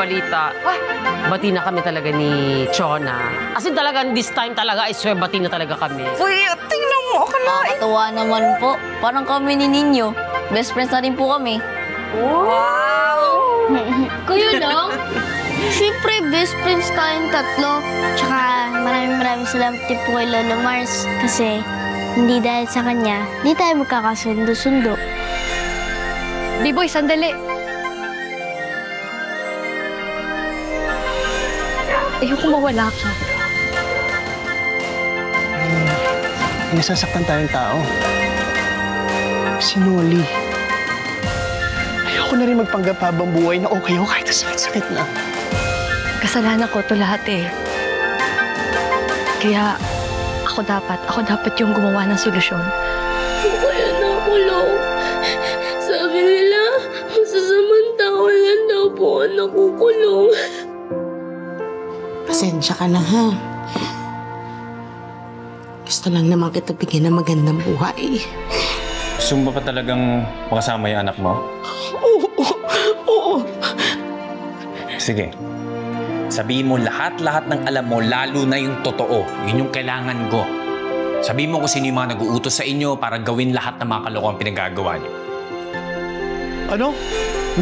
balita. Bati na kami talaga ni Chona. As in talaga, this time talaga, I swear, bati na talaga kami. Uy, tingnan mo, Nakakatuwa naman po. Parang kami ni Ninyo. Best friends na rin po kami. Wow! Kayo lang? Siyempre, best friends tayong tatlo. Tsaka maraming salamat din po kay Lolo Mars. Kasi hindi dahil sa kanya, di tayo magkakasundo-sundo. B-boy, sandali. Ayoko mawala ka. May nasasaktan tayong tao. Si Noli. Ayoko na rin magpanggap habang buhay na okay ako kahit sakit-sakit na. Kasalanan ko to lahat eh. Kaya ako dapat yung gumawa ng solusyon. Kaya nakulong. Sabi nila, masasamang tao lang daw po ang nakukulong. Pasensya ka na, ha? Gusto lang naman kita bigyan ng magandang buhay. Gusto mo ba talagang makasama yung anak mo? Oo. Sige. Sabihin mo lahat-lahat ng alam mo, lalo na yung totoo. Yun yung kailangan ko. Sabihin mo kung sino yung mga nag-uutos sa inyo para gawin lahat ng mga kalokong pinagagawa niyo. Ano?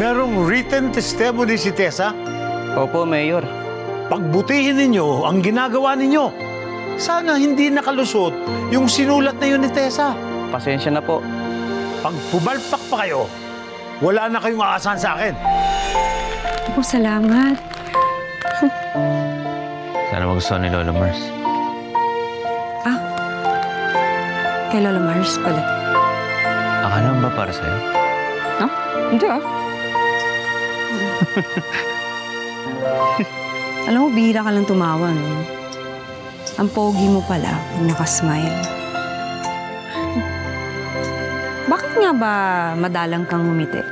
Merong written testimony si Tessa? Opo, Mayor. Pagbutihin ninyo ang ginagawa ninyo. Sana hindi nakalusot yung sinulat na yun ni Tessa. Pasensya na po. Pag pumalpak pa kayo, wala na kayong aasahan sa akin. Oh, salamat. Sana magustuhan ni Lolo Mars. Kay Lolo Mars pala. Akala mo ba para sa'yo? Hindi Alam mo, bihira ka lang tumawa, no? Ang pogi mo pala pag nakasmile. Bakit nga ba madalang kang ngumiti?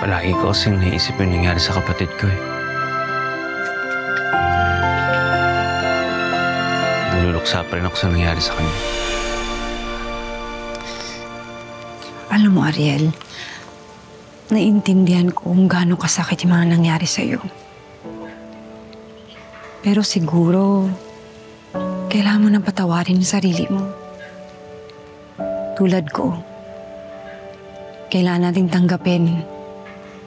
Palagi ko kasing naisip yung nangyari sa kapatid ko eh. Naluluksa pa rin ako sa nangyari sa kanya. Alam mo, Ariel, naiintindihan ko kung gaano kasakit yung mga nangyari sa'yo. Pero siguro, kailangan mo nang patawarin yung sarili mo. Tulad ko, kailangan natin tanggapin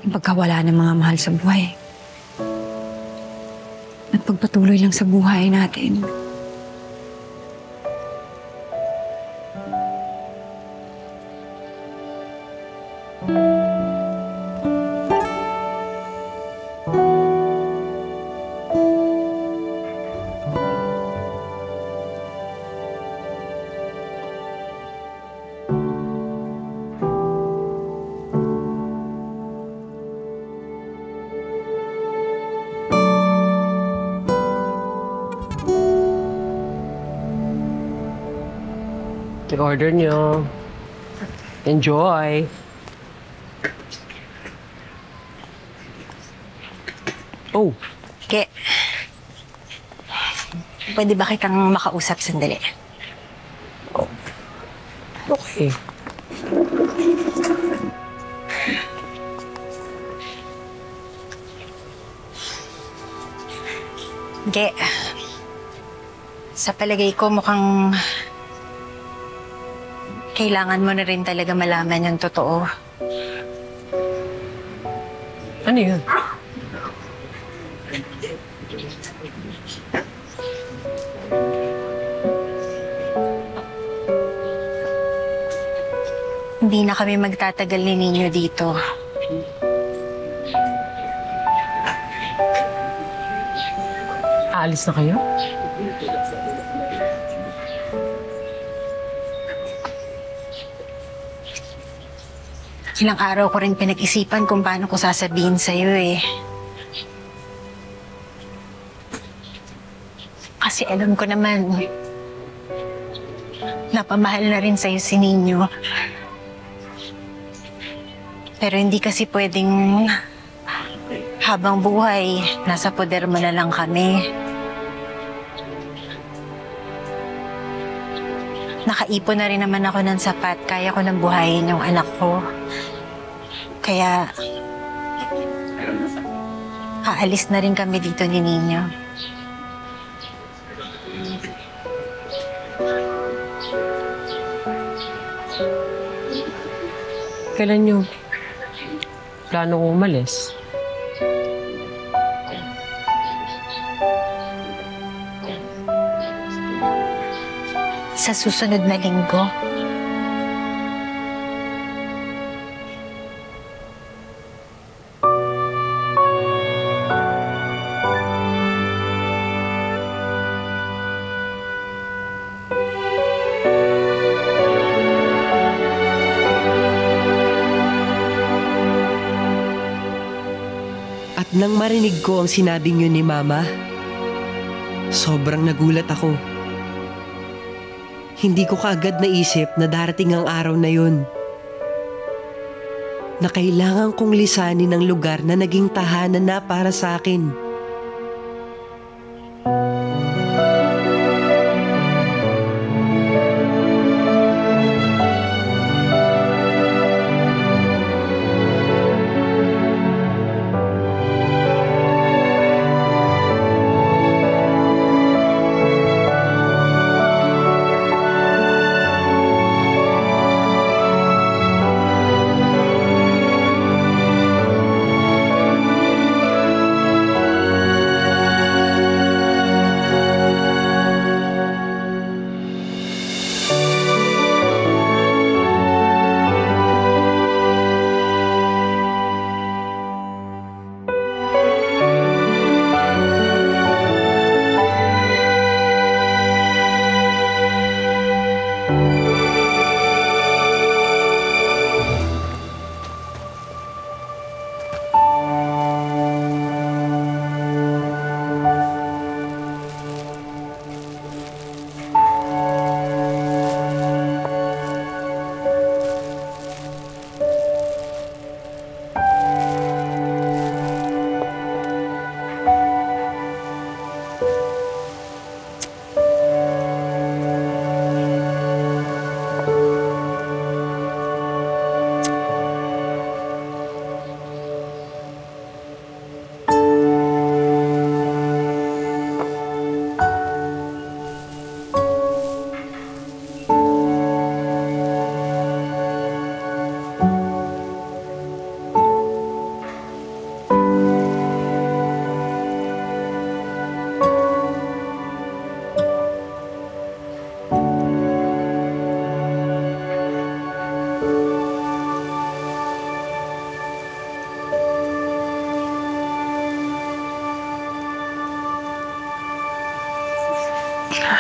yung pagkawala ng mga mahal sa buhay. At pagpatuloy lang sa buhay natin. I-order nyo. Enjoy. Oh. Ke, pwede ba kitang makausap sandali? Okay. Ke, sa palagay ko mukhang kailangan mo na rin talaga malaman yung totoo. Ano yun? Hindi na kami magtatagal ni Ninyo dito. Aalis na kayo? Ilang araw ko rin pinag-isipan kung paano ko sasabihin sa'yo eh. Kasi alam ko naman, napamahal na rin sa'yo si Ninyo. Pero hindi kasi pwedeng habang buhay, nasa poder mo na lang kami. nakaipon na rin naman ako ng sapat. Kaya ko nang buhayin yung anak ko. Kaya, aalis na rin kami dito ni Nino. Kailan nyo plano kong umalis? Sa susunod na linggo. At nang marinig ko ang sinabing yun ni Mama, sobrang nagulat ako. Hindi ko kaagad naisip na darating ang araw na yun. Na kailangan kong lisanin ang lugar na naging tahanan na para sa akin.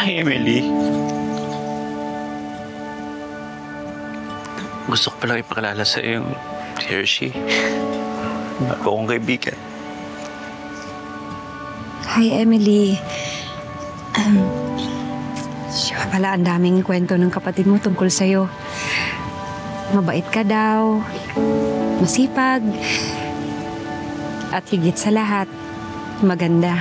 Hi, Emily. Gusto ko palang ipakilala sa iyo si Hershey. Bago kong kaibigan. Hi, Emily. Siya pala, ang daming kwento ng kapatid mo tungkol sa'yo. Mabait ka daw, masipag, at higit sa lahat, maganda.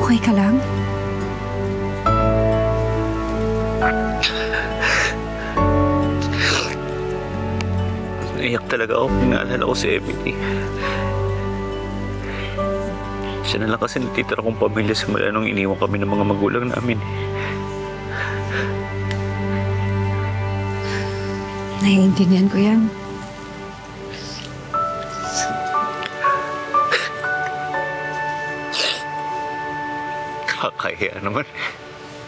Okay ka lang? Naiyak talaga ako. Naalala ko si Emily. Siya na lang kasi natitira kong pamilya simula nung iniwan kami ng mga magulang namin. Naiintindihan ko yan. Kaya naman.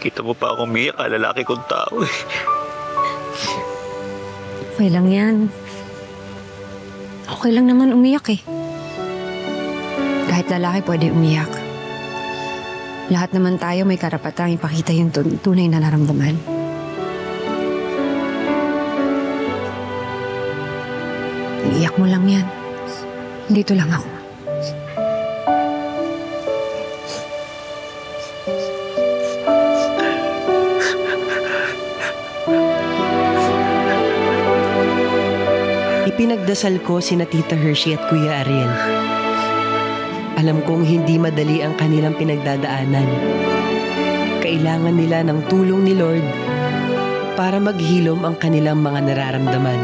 Kita mo pa ako umiyak, lalaki kong tao eh. Okay lang yan. Okay lang naman umiyak eh. Kahit lalaki pwede umiyak. Lahat naman tayo may karapatang ipakita yung tunay na naramdaman. Iiyak mo lang yan. Dito lang ako. ipinagdasal ko sina Tita Hershey at Kuya Ariel. Alam kong hindi madali ang kanilang pinagdadaanan. Kailangan nila ng tulong ni Lord para maghilom ang kanilang mga nararamdaman.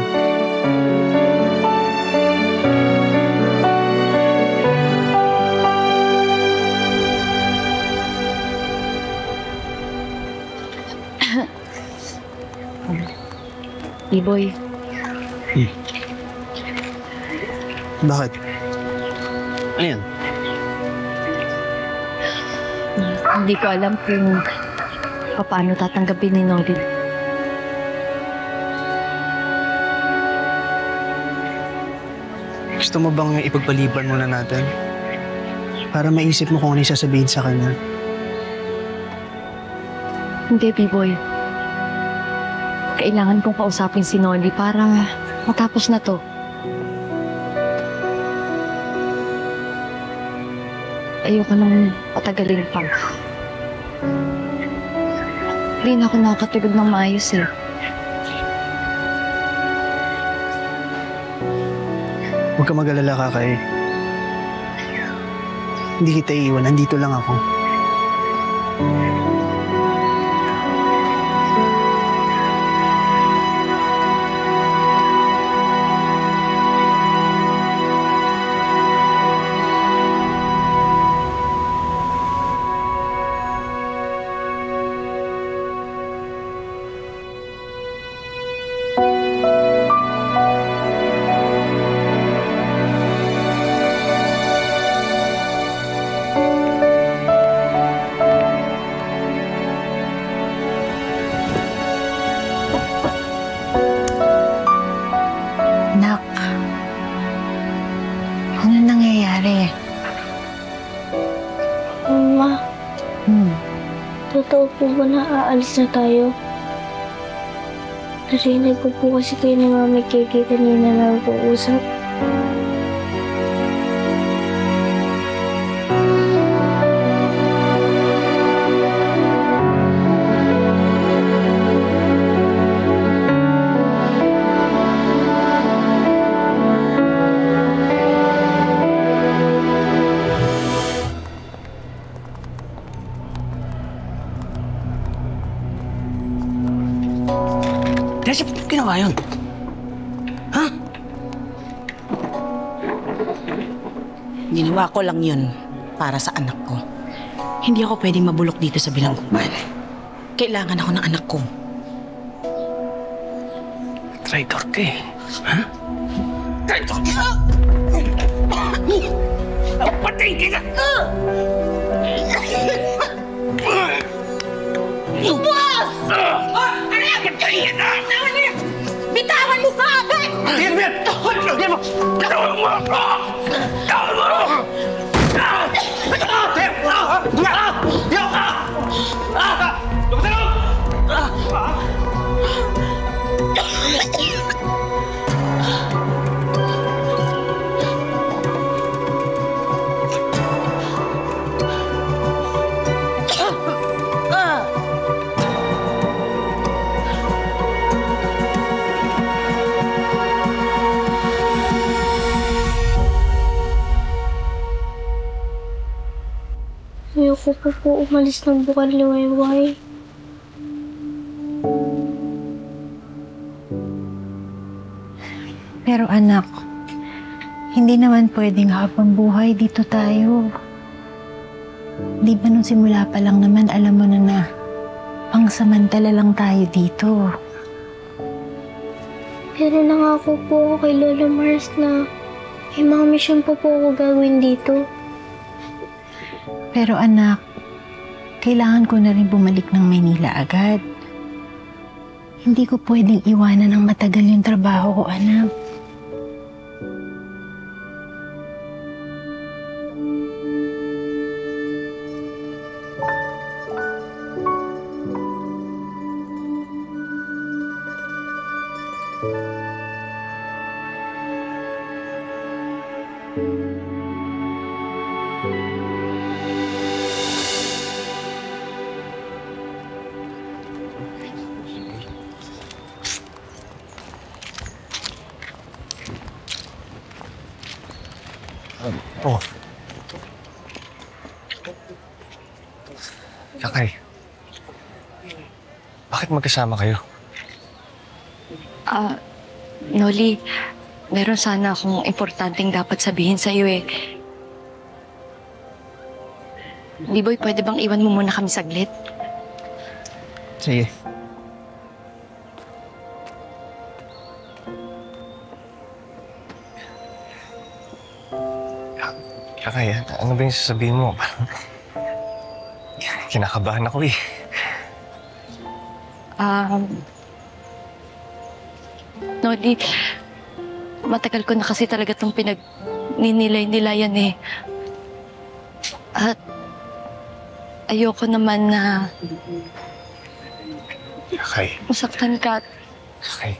Iboy, Bakit? Ano yan? hindi ko alam kung paano tatanggapin ni Noli. Gusto mo bang ipagpaliban muna natin? Para maisip mo kung ano yung sasabihin sa kanya. Hindi, B-boy. Kailangan kong kausapin si Noli para matapos na to. Ayoko nang patagalin pa. Hindi na ako nakakatulog ng maayos eh. Huwag ka mag-alala, Kakay. Hindi kita iiwan. Nandito lang ako. Nak, ano nangyayari? Mama, totoo po ba na aalis na tayo? Narinig ko po kasi kayo ni Mami Kiki kanina na nag-uusap. Kasi ba't ginawa yun? Ha? Ginawa ko lang yun para sa anak ko. Hindi ako pwedeng mabulok dito sa bilangguan. Kailangan ako ng anak ko. Traitor ka eh. Ha? Traitor ka! Patay kita! Boss! Ano yan? Bitawan mo sa akin! Yan, yan! Yan mo! Bitawan mo! Bitawan mo! Ayoko po umalis ng bukal liwayway. Pero anak, hindi naman pwedeng habang buhay dito tayo. Di ba nung simula pa lang naman alam mo na pangsamantala lang tayo dito. Pero nangako po ako kay Lola Mars na may mga mission pa po ako gawin dito. Pero anak, kailangan ko na rin bumalik ng Maynila agad. Hindi ko pwedeng iwanan ng matagal yung trabaho ko, anak. Oh. Kakay. Bakit magkasama kayo? Noli, meron sana akong importanteng dapat sabihin sa iyo eh. Biboy, pwede bang iwan mo muna kami saglit? Sige. Kakay, ano ba yung sasabihin mo? Parang kinakabahan ako eh. Noli, matagal ko na kasi talaga itong pinagninilay-nilayan eh. At ayoko naman na Kakay. masaktan ka. Kakay.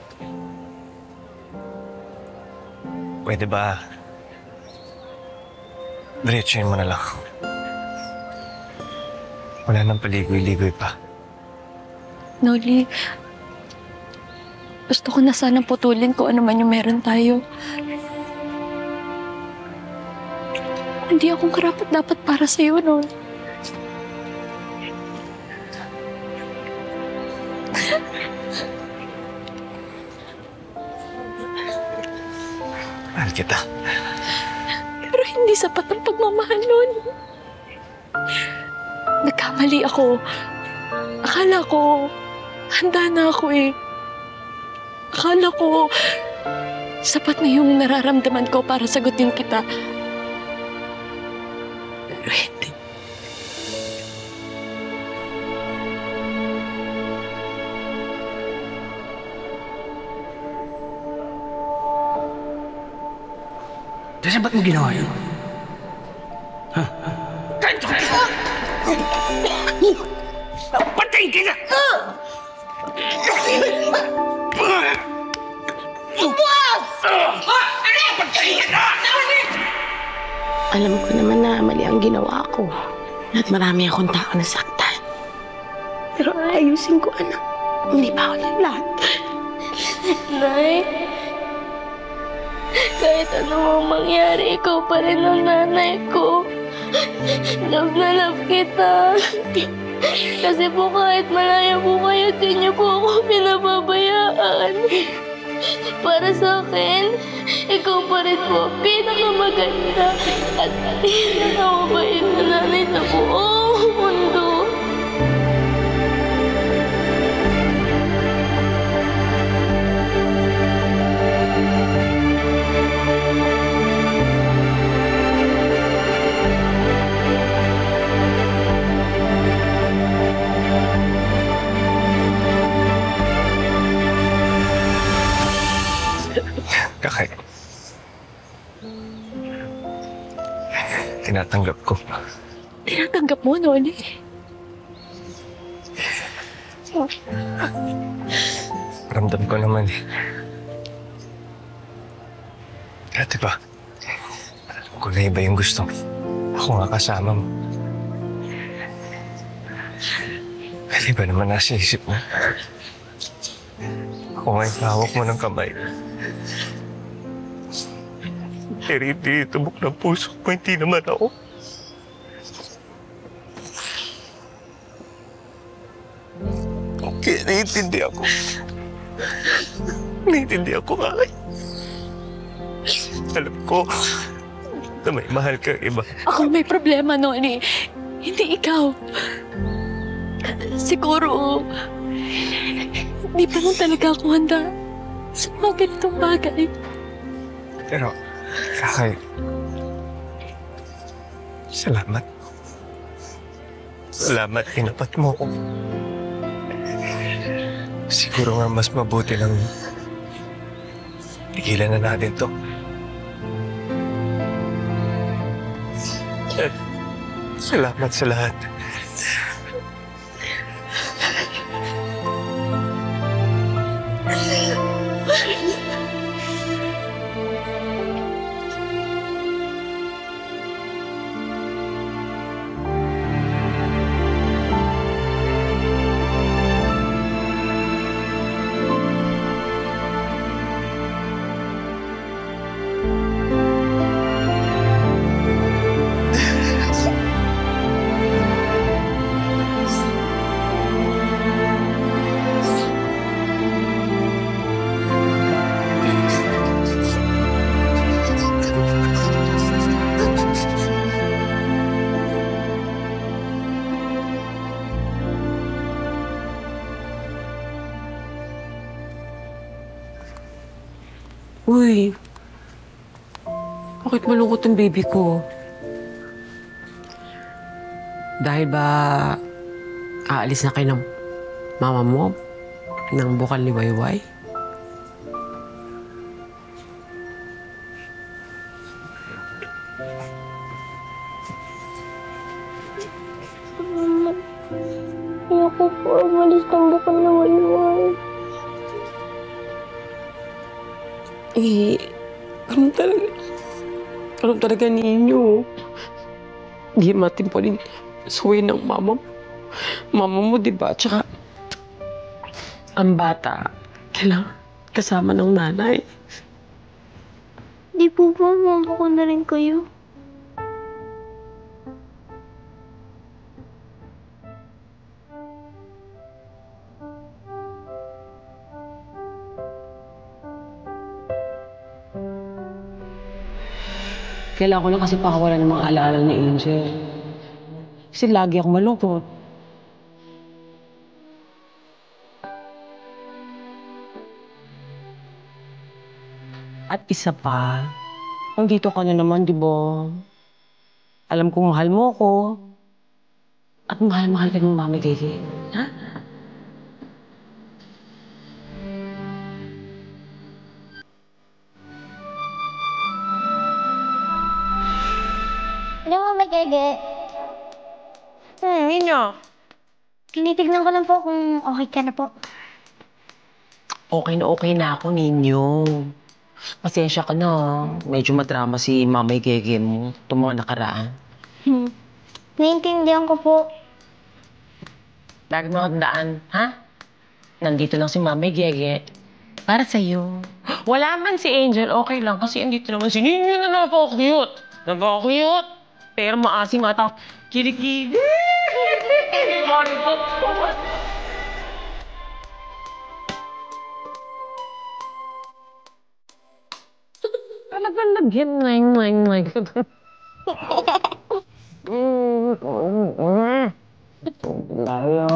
Pwede ba diretsuhin mo na lang? Wala nang paligoy-ligoy pa. Noli, gusto ko na sanang putulin kung ano man yung meron tayo. Hindi akong karapat-dapat para sa'yo, Nol. Mahal kita. Pero hindi sapat ang pagmamahal nun. Nagkamali ako. Akala ko, handa na ako eh. Akala ko, sapat na yung nararamdaman ko para sagutin kita. Pero hindi. Kasi ba't mo ginawa yun? Ha? Patayin kita! Boss! Patayin kita! Alam ko naman na mali ang ginawa ko. At marami akong tao na saktan. Pero ayusin ko, anak. Hindi pa ako lahat. Nay, kahit ano mang mangyari, ikaw pa rin ang nanay ko. Love na love kita. Kasi po kahit malayo po kayo, di niyo po ako pinababayaan. Para sa akin, ikaw pa rin po pinakamaganda at pinakamabait na nanay sa buong mundo. Kakay. Tinatanggap ko. Tinatanggap mo, Noli? Ramdam ko naman eh. Dati ba? Alam ko na iba yung gusto. Ako nga kasama mo. Kali ba naman nasa isip mo? Ako nga yung hawak mo ng kamay. Pero hindi tubok ng puso mo, hindi naman ako. Kaya naiintindi ako. Naiintindi ako, Kakay. Alam ko na may mahal kang iba. Ako may problema, Noli. Hindi ikaw. Siguro, hindi pa lang talaga ako handa sa mga ganitong bagay. Pero, Kakay, salamat. Salamat, tinapat mo ko. Siguro nga mas mabuti lang tigilan na natin to. Salamat sa lahat. Uy, bakit malungkot ang baby ko? Dahil ba aalis na kayo ng mama mo ng bukal ni Wayway? Mama, ayoko po umalis ng bukal na Wayway. Anong talaga ninyo? Hindi matimpunin suwi ng mama mo. Mama mo, di ba? Tsaka, ang bata, kailangan kasama ng nanay. Di po ba mama ko na rin kayo? Kailangan ko lang kasi pakawalan ng mga alaala ni Angel. Kasi lagi akong malungkot. At isa pa, nandito ka na naman, di ba? Alam kong mahal mo ko. At mahal-mahal ka ng Mami Gigi. Ha? Ano Mama Gege? Ninyo. Tinitignan ko lang po kung okay ka na po. Okay na ako, Ninyo. Pasensya ka na. Medyo madrama si Mamay Gege mo. Itong mga nakaraan. Naiintindihan ko po. Lagi mo daan, ha? Nandito lang si Mamay Gege. Para sa'yo. Wala man si Angel, okay lang. Kasi andito naman si Ninyo na napaka-cute. Napaka-cute. Pero maasim ata. Kilikili. Talagang nag-him-lang. Tayo.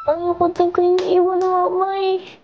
Ayoko din kayo iwan na Mama eh.